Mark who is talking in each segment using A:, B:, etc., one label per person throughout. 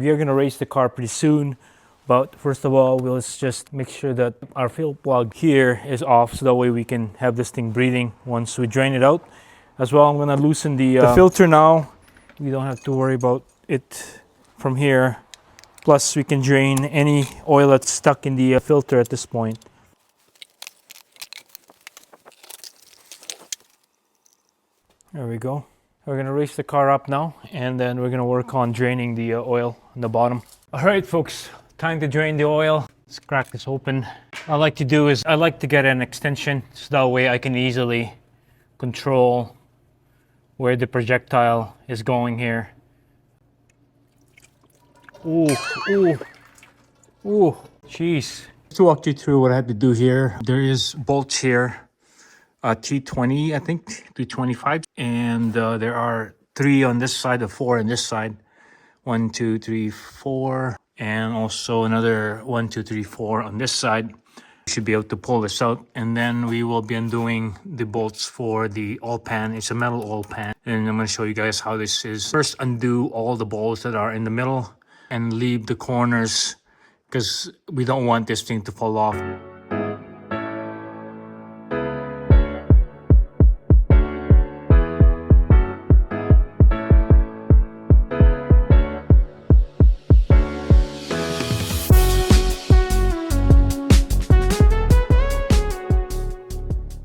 A: We are gonna race the car pretty soon, but first of all, we'll just make sure that our fuel plug here is off, so that way we can have this thing breathing once we drain it out. As well, I'm gonna loosen the filter now. We don't have to worry about it from here. Plus, we can drain any oil that's stuck in the filter at this point. There we go. We're gonna raise the car up now, and then we're gonna work on draining the oil on the bottom. All right, folks, time to drain the oil. Let's crack this open. What I like to do is I like to get an extension, so that way I can easily control where the projectile is going here. Ooh, ooh, ooh, jeez. To walk you through what I had to do here, there is bolts here. 320, I think, 325, and there are 3 on this side, 4 on this side. 1, 2, 3, 4, and also another 1, 2, 3, 4 on this side. We should be able to pull this out, and then we will be undoing the bolts for the oil pan. It's a metal oil pan, and I'm going to show you guys how this is. First, undo all the bolts that are in the middle and leave the corners, because we don't want this thing to fall off.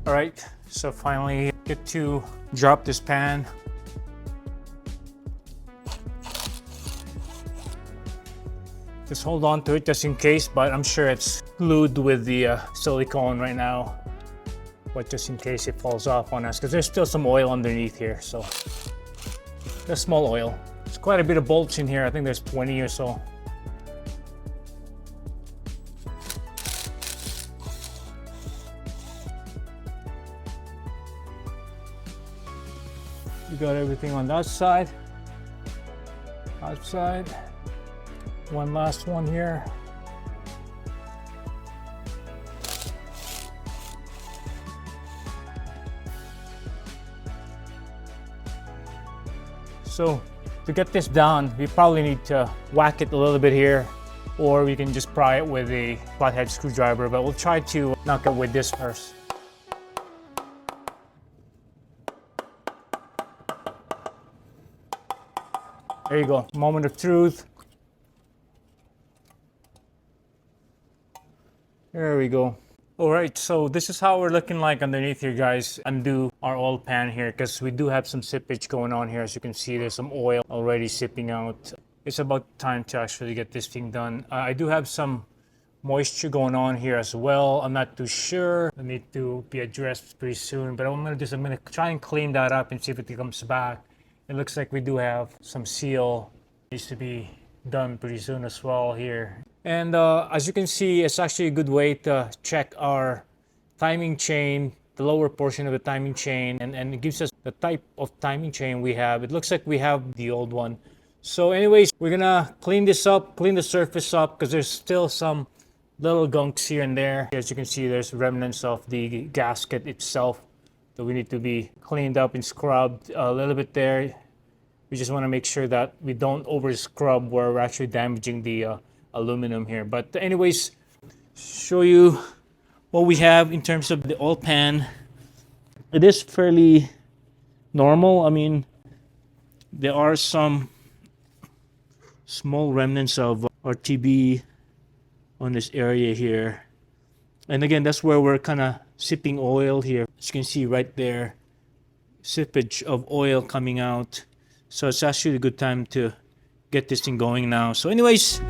A: Alright, so finally get to drop this pan. Just hold on to it just in case, but I'm sure it's glued with the silicone right now. But just in case it falls off on us, because there's still some oil underneath here, so there's small oil. There's quite a bit of bolts in here. I think there's 20 or so. You got everything on that side, outside. One last one here. So to get this down, we probably need to whack it a little bit here, or we can just pry it with a flathead screwdriver, but we'll try to knock it with this first. There you go, moment of truth. There we go. All right, so this is how we're looking like underneath here, guys. Undo our oil pan here, because we do have some seepage going on here. As you can see, there's some oil already seeping out. It's about time to actually get this thing done. I do have some moisture going on here as well. I'm not too sure. It need to be addressed pretty soon, but what I'm gonna do is I'm gonna try and clean that up and see if it comes back. It looks like we do have some seal. Needs to be done pretty soon as well here. And as you can see, it's actually a good way to check our timing chain, the lower portion of the timing chain, and it gives us the type of timing chain we have. It looks like we have the old one. So anyways, we're gonna clean this up, clean the surface up, because there's still some little gunks here and there. As you can see, there's remnants of the gasket itself. So we need to be cleaned up and scrubbed a little bit there. We just want to make sure that we don't over scrub where we're actually damaging the aluminum here. But anyways, show you what we have in terms of the oil pan. It is fairly normal. I mean, there are some small remnants of RTB on this area here. And again, that's where we're kind of sipping oil here. As you can see right there, seepage of oil coming out. So it's actually a good time to get this thing going now. So anyways,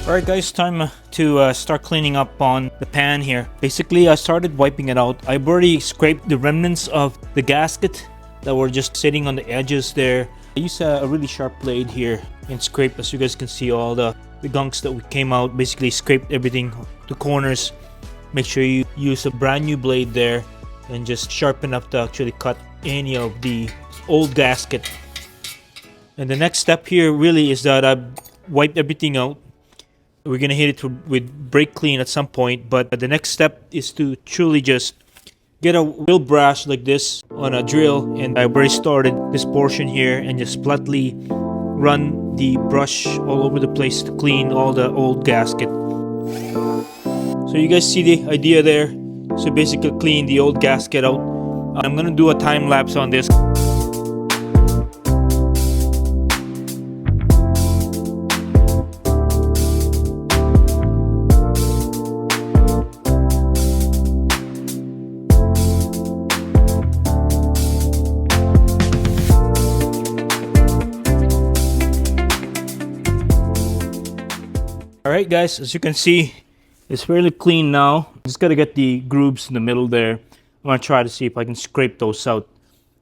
A: alright guys, time to start cleaning up on the pan here. Basically, I started wiping it out. I've already scraped the remnants of the gasket
B: that were just sitting on the edges there. I use a really sharp blade here and scrape, as you guys can see, all the gunks that we came out. Basically scraped everything to corners. Make sure you use a brand new blade there and just sharpen up to actually cut any of the old gasket. And the next step here really is that I've wiped everything out. We're gonna hit it with brake clean at some point, but the next step is to truly just get a real brush like this on a drill, and I've already started this portion here, and just flatly run the brush all over the place to clean all the old gasket. So you guys see the idea there. So basically clean the old gasket out. I'm gonna do a time lapse on this. Alright guys, as you can see, it's fairly clean now. Just gotta get the grooves in the middle there. I'm gonna try to see if I can scrape those out.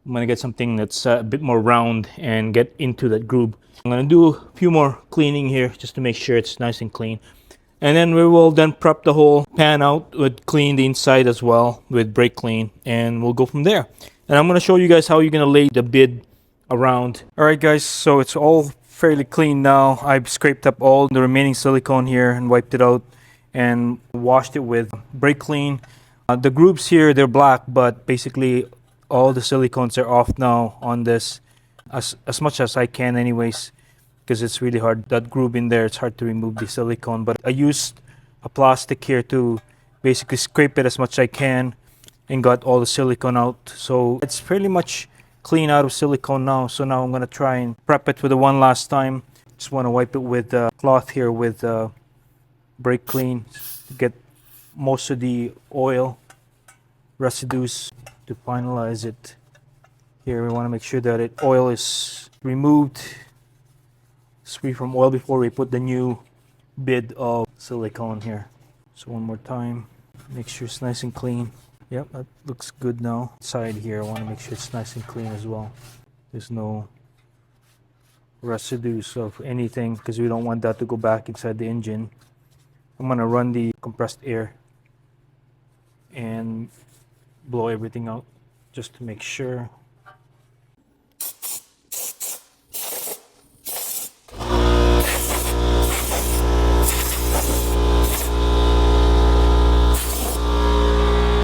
B: I'm gonna get something that's a bit more round and get into that groove. I'm gonna do a few more cleaning here just to make sure it's nice and clean. And then we will then prep the whole pan out with clean the inside as well with brake clean, and we'll go from there. And I'm gonna show you guys how you're gonna lay the bid around. Alright guys, so it's all fairly clean now. I've scraped up all the remaining silicone here and wiped it out and washed it with brake clean. The grooves here, they're black, but basically all the silicones are off now on this, as much as I can anyways, because it's really hard. That groove in there, it's hard to remove the silicone, but I used a plastic here to basically scrape it as much as I can and got all the silicone out. So it's fairly much clean out of silicone now. So now I'm gonna try and prep it for the one last time. Just want to wipe it with a cloth here with brake clean to get most of the oil residues to finalize it. Here we want to make sure that oil is removed, it's free from oil, before we put the new bit of silicone here. So one more time, make sure it's nice and clean. Yep, that looks good now. Side here, I want to make sure it's nice and clean as well. There's no residues of anything, because we don't want that to go back inside the engine. I'm going to run the compressed air and blow everything out just to make sure.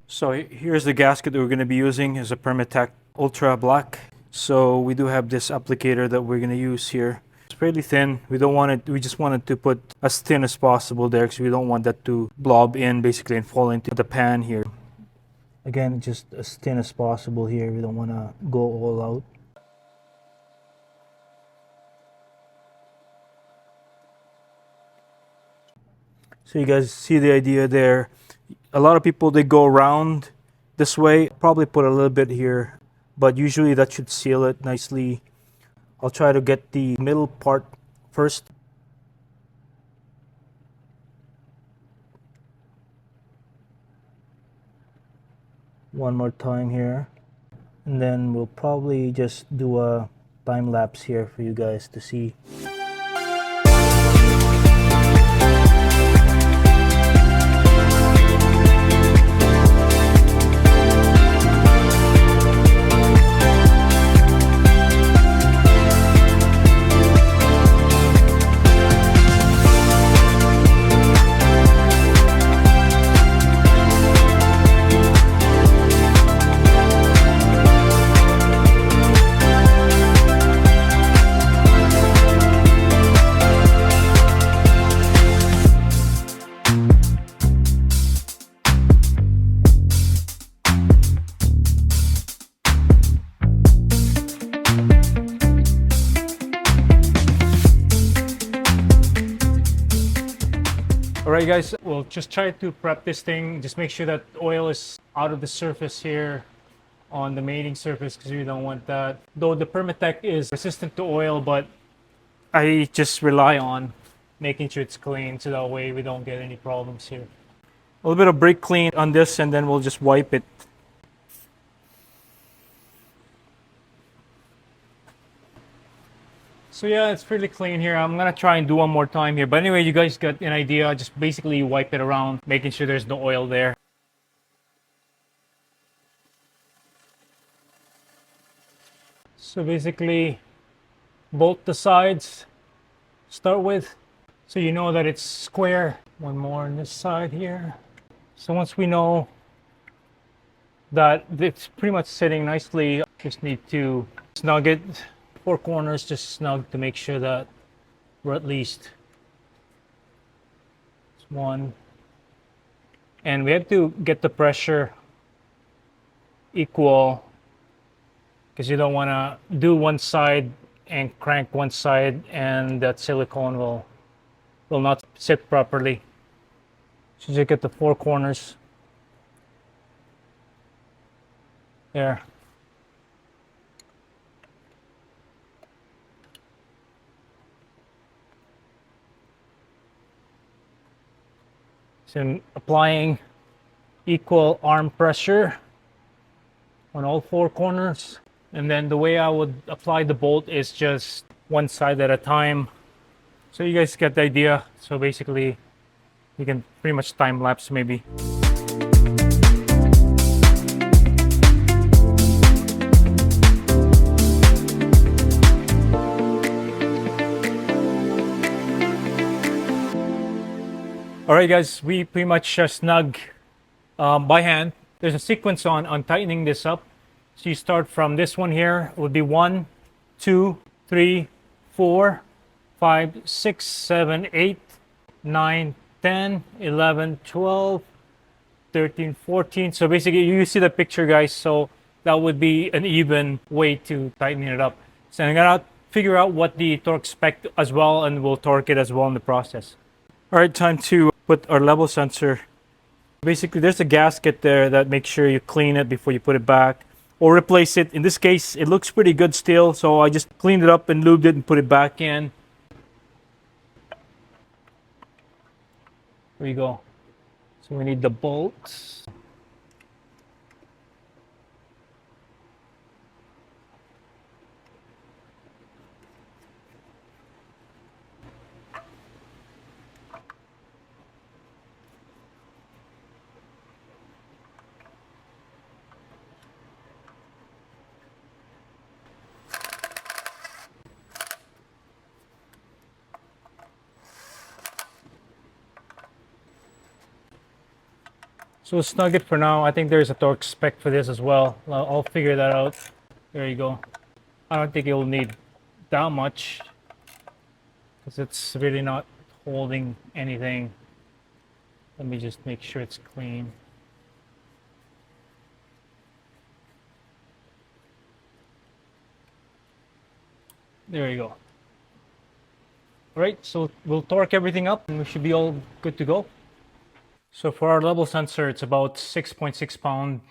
B: So here's the gasket that we're going to be using. Is a Permatex Ultra Black. So we do have this applicator that we're going to use here. It's fairly thin. We don't want it. We just wanted to put as thin as possible there, because we don't want that to blob in basically and fall into the pan here. Again, just as thin as possible here. We don't want to go all out. So you guys see the idea there. A lot of people, they go around this way. Probably put a little bit here, but usually that should seal it nicely. I'll try to get the middle part first. One more time here, and then we'll probably just do a time lapse here for you guys to see. Alright guys, we'll just try to prep this thing. Just make sure that oil is out of the surface here on the mating surface, because we don't want that. Though the Permatex is resistant to oil, but I just rely on making sure it's clean, so that way we don't get any problems here. A little bit of brake clean on this, and then we'll just wipe it.
A: So yeah, it's pretty clean here. I'm gonna try and do one more time here. But anyway, you guys got an idea. Just basically wipe it around, making sure there's no oil there. So basically, bolt the sides, start with, so you know that it's square. One more on this side here. So once we know that it's pretty much sitting nicely, just need to snug it. Four corners just snug to make sure that we're at least one. And we have to get the pressure equal, because you don't want to do one side and crank one side and that silicone will not sit properly. So just get the four corners there. So I'm applying equal arm pressure on all four corners. And then the way I would apply the bolt is just one side at a time. So you guys get the idea. So basically, you can pretty much time lapse maybe. All right, guys, we pretty much snug by hand. There's a sequence on tightening this up. So you start from this one here. It would be 1, 2, 3, 4, 5, 6, 7, 8, 9, 10, 11, 12, 13, 14. So basically, you see the picture, guys. So that would be an even way to tighten it up. So I'm gonna figure out what the torque spec as well, and we'll torque it as well in the process. All right, time to put our level sensor. Basically, there's a gasket there that makes sure you clean it before you put it back or replace it. In this case, it looks pretty good still, so I just cleaned it up and lubed it and put it back in. There you go. So we need the bolts. So we'll snug it for now. I think there's a torque spec for this as well. I'll figure that out. There you go. I don't think it will need that much, because it's really not holding anything. Let me just make sure it's clean. There you go. All right, so we'll torque everything up and we should be all good to go. So for our level sensor, it's about 6.6 pound.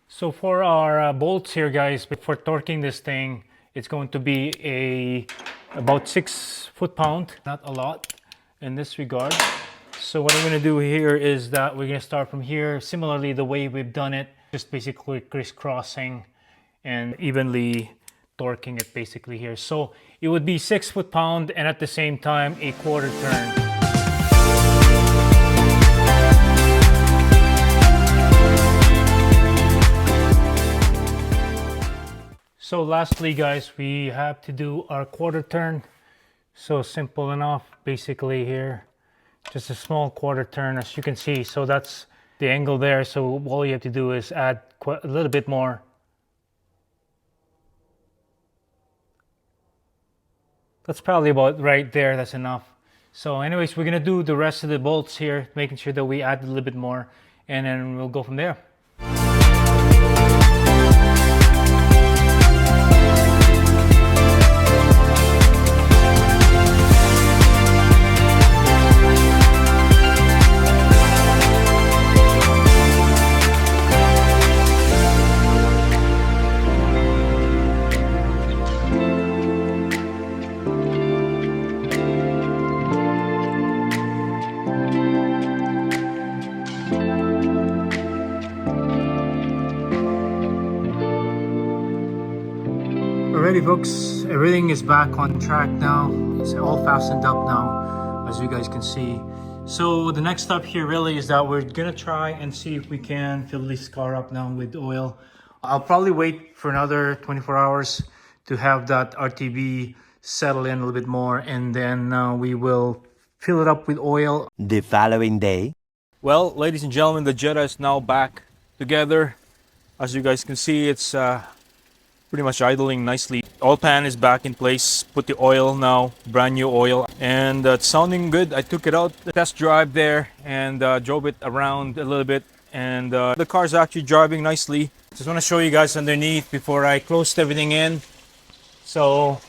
A: So for our bolts here, guys, for torquing this thing, it's going to be about 6 foot-pound, not a lot in this regard. So what I'm going to do here is that we're going to start from here, similarly the way we've done it, just basically crisscrossing and evenly torquing it basically here. So it would be 6 foot-pound and at the same time a quarter turn. So lastly, guys, we have to do our quarter turn. So simple enough, basically here. Just a small quarter turn, as you can see. So that's the angle there. So all you have to do is add a little bit more. That's probably about right there. That's enough. So anyways, we're going to do the rest of the bolts here, making sure that we add a little bit more, and then we'll go from there. folks, everything is back on track now. It's all fastened up now, as you guys can see. So the next step here really is that we're gonna try and see if we can fill this car up now with oil. I'll probably wait for another 24 hours to have that RTB settle in a little bit more, and then we will fill it up with oil.
C: The following day.
B: Well, ladies and gentlemen, the Jetta is now back together. As you guys can see, it's pretty much idling nicely. Oil pan is back in place. Put the oil now, brand new oil, and it's sounding good. I took it out the test drive there and drove it around a little bit, and the car's actually driving nicely. Just want to show you guys underneath before I closed everything in. So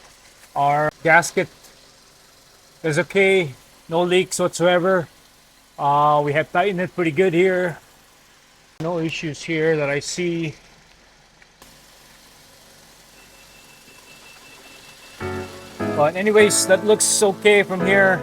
B: our gasket is okay, no leaks whatsoever. We have tightened it pretty good here. No issues here that I see. But anyways, that looks okay from here.